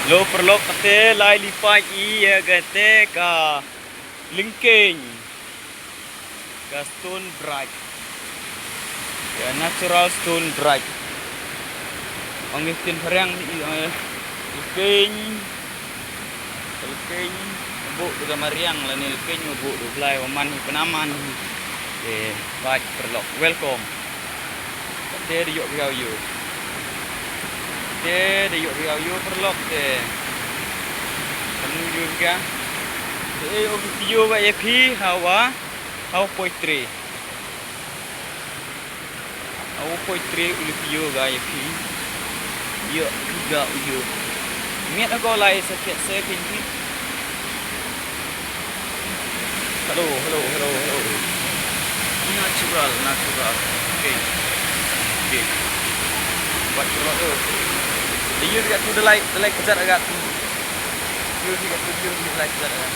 Lo perlok kate lai lipai iya kate ka lingking ka stone bright ya natural stone bright angitin parang lingking bu juga mariang la ni lingking bu do blai waman penaman baik perlok welcome kate di yok riau you de yuk riau perlok de kamu juga video ba yapi hawa poetry uli video ga yapi yuk juga yuk miat aku lai sakit second ni hello natural okay buat perlok tu. Dia dekat tu delai kejar agak tu. Dia delai kejar agak.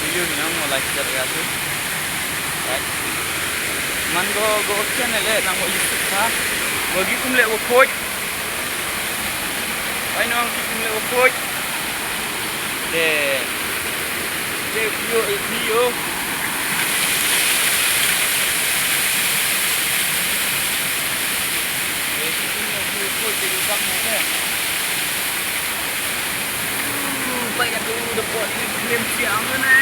Dia ni nama delai kejar agak tu. Right. Man go channel nang mo YouTube ha. Bagi kum le wo coach. Ai nang kum le wo coach. De video. Baik aku dapat klaim siang ni.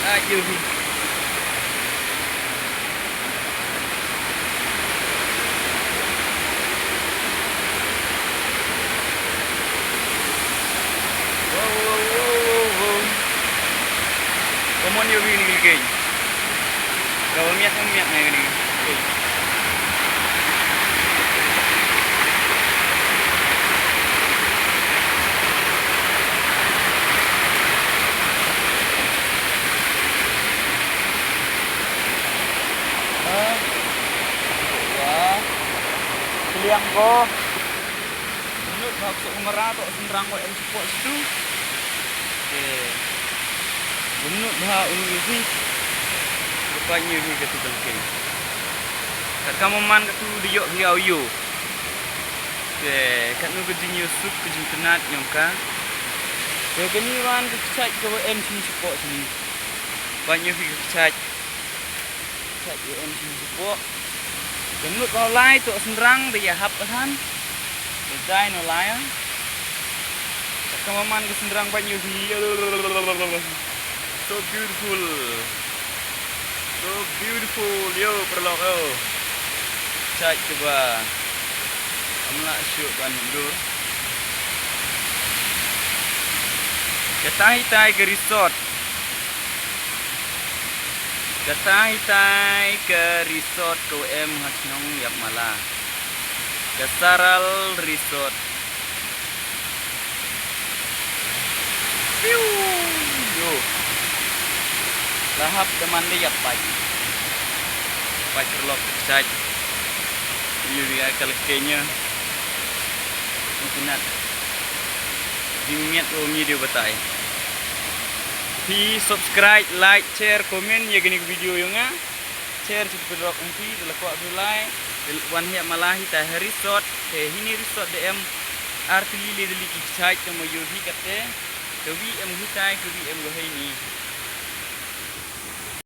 Ayo. Wow. Kamu ni ni lagi. Kalau miat ni. Yang ko menurut maksud merah atau senrang ko em support situ menurut bah ini rupanya ni kata belakang kat kamu man kat tu diok hiau yo kat nu kerja sup kerja penat nyongka kini wan kecak ko em support sini banyak kecak em support menurut kalau lai tu senrang dia hap kan design no lai kemaman ke senrang banyak dia so beautiful yo perlok yo cek coba amla shoot ban dulu kita ke resort Katai ke resort KM Hasnong Yak Mala ke Saral Resort yo lahap teman dia pagi perlok cek yo dia kalkenya mungkinat dimiat video batai subscribe, like, share, komen ya gini video yang share cukup berok nanti dilakwa dulai wan hiya malahi ta resort ini resort DM arti lili dili kicai temo yohi kate kewi em hitai kewi em goheni